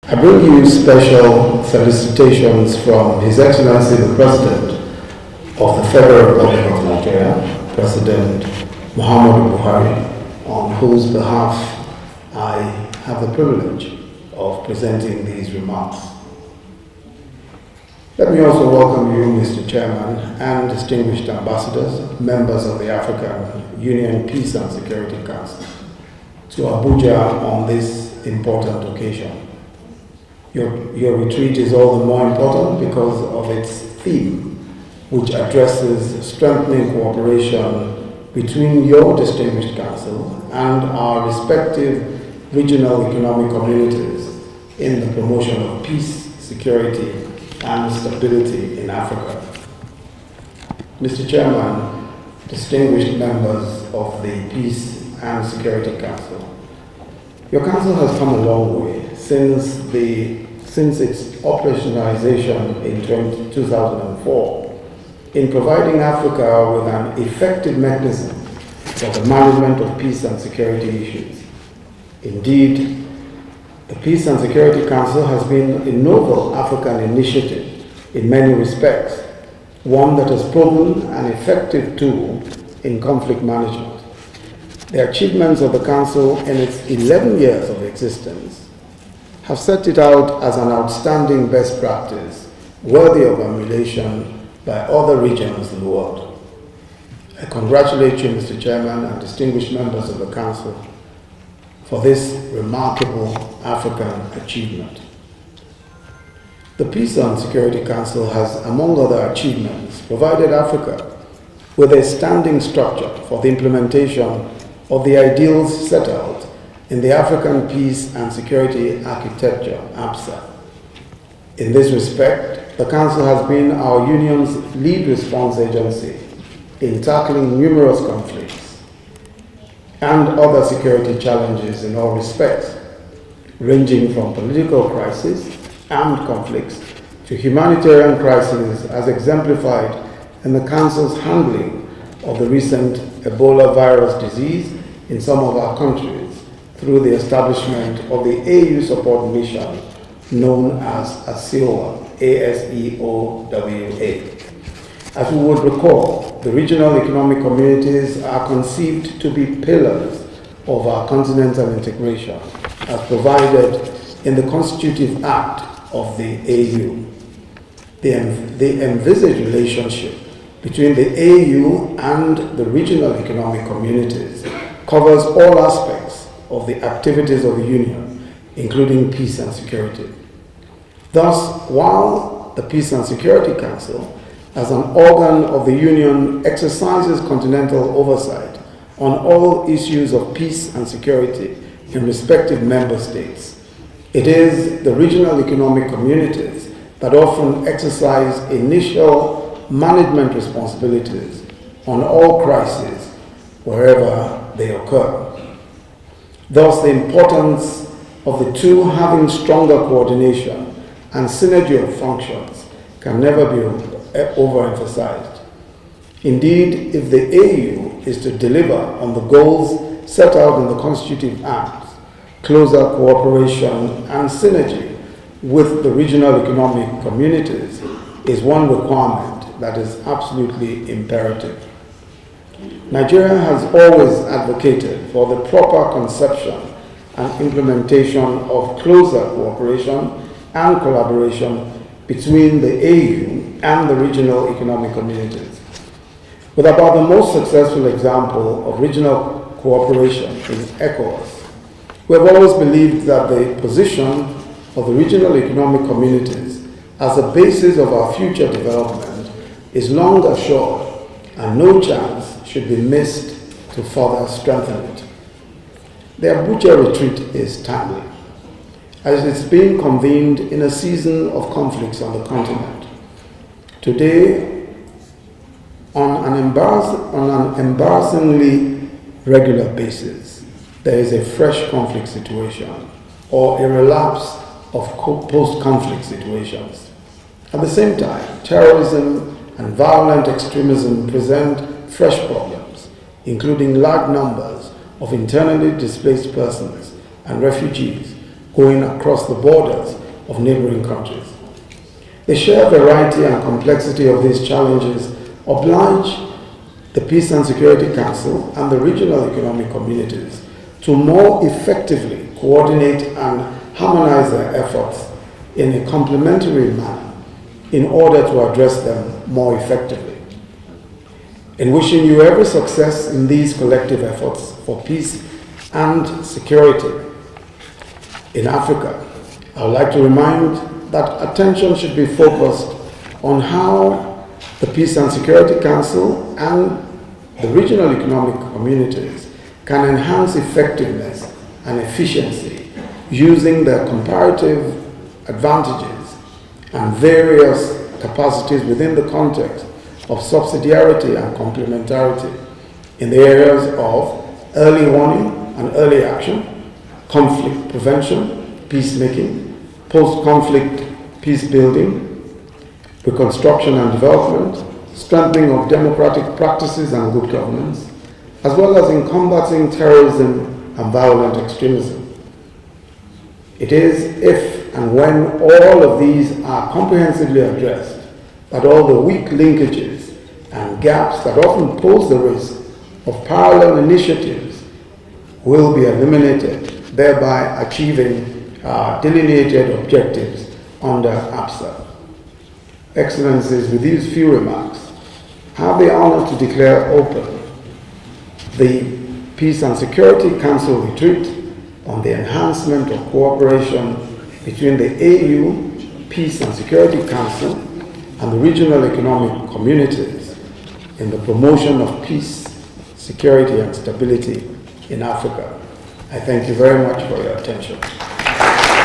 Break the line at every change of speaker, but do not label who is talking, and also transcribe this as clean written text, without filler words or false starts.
I bring you special felicitations from His Excellency the President of the Federal Republic of Nigeria, President MUHAMMADU BUHARI, on whose behalf I have the privilege of presenting these remarks. Let me also welcome you, Mr. Chairman, and distinguished ambassadors, members of the African Union Peace and Security Council, to Abuja on this important occasion. Your retreat is all the more important because of its theme, which addresses strengthening cooperation between your distinguished council and our respective regional economic communities in the promotion of peace, security, and stability in Africa. Mr. Chairman, distinguished members of the Peace and Security Council, your council has come a long way since its operationalization in 2004 in providing Africa with an effective mechanism for the management of peace and security issues. Indeed, the Peace and Security Council has been a novel African initiative in many respects, one that has proven an effective tool in conflict management. The achievements of the Council in its 11 years of existence have set it out as an outstanding best practice worthy of emulation by other regions in the world. I congratulate you, Mr. Chairman, and distinguished members of the Council for this remarkable African achievement. The Peace and Security Council has, among other achievements, provided Africa with a standing structure for the implementation of the ideals set out in the African Peace and Security Architecture, APSA. In this respect, the Council has been our Union's lead response agency in tackling numerous conflicts and other security challenges in all respects, ranging from political crisis and conflicts to humanitarian crises, as exemplified in the Council's handling of the recent Ebola virus disease in some of our countries through the establishment of the AU support mission known as ASEOWA, A-S-E-O-W-A. As we would recall, the regional economic communities are conceived to be pillars of our continental integration, as provided in the Constitutive Act of the AU. The envisaged relationship between the AU and the regional economic communities covers all aspects of the activities of the Union, including peace and security. Thus, while the Peace and Security Council, as an organ of the Union, exercises continental oversight on all issues of peace and security in respective member states, it is the regional economic communities that often exercise initial management responsibilities on all crises wherever they occur. Thus, the importance of the two having stronger coordination and synergy of functions can never be overemphasized. Indeed, if the AU is to deliver on the goals set out in the Constitutive Act, closer cooperation and synergy with the regional economic communities is one requirement that is absolutely imperative. Nigeria has always advocated for the proper conception and implementation of closer cooperation and collaboration between the AU and the regional economic communities. With about the most successful example of regional cooperation in ECOWAS, we have always believed that the position of the regional economic communities as a basis of our future development is long assured, and no chance should be missed to further strengthen it. The Abuja retreat is timely, as it's being convened in a season of conflicts on the continent. Today, on an embarrassingly regular basis, there is a fresh conflict situation or a relapse of post-conflict situations. At the same time, terrorism and violent extremism present fresh problems, including large numbers of internally displaced persons and refugees going across the borders of neighboring countries. The sheer variety and complexity of these challenges oblige the Peace and Security Council and the regional economic communities to more effectively coordinate and harmonize their efforts in a complementary manner in order to address them more effectively. In wishing you every success in these collective efforts for peace and security in Africa, I would like to remind that attention should be focused on how the Peace and Security Council and the regional economic communities can enhance effectiveness and efficiency using their comparative advantages and various capacities within the context of subsidiarity and complementarity in the areas of early warning and early action, conflict prevention, peacemaking, post-conflict peace building, reconstruction and development, strengthening of democratic practices and good governance, as well as in combating terrorism and violent extremism. It is if and when all of these are comprehensively addressed that all the weak linkages and gaps that often pose the risk of parallel initiatives will be eliminated, thereby achieving delineated objectives under APSA. Excellencies, with these few remarks, I have the honor to declare open the Peace and Security Council retreat on the enhancement of cooperation between the AU, Peace and Security Council, and the regional economic communities in the promotion of peace, security, and stability in Africa. I thank you very much for your attention.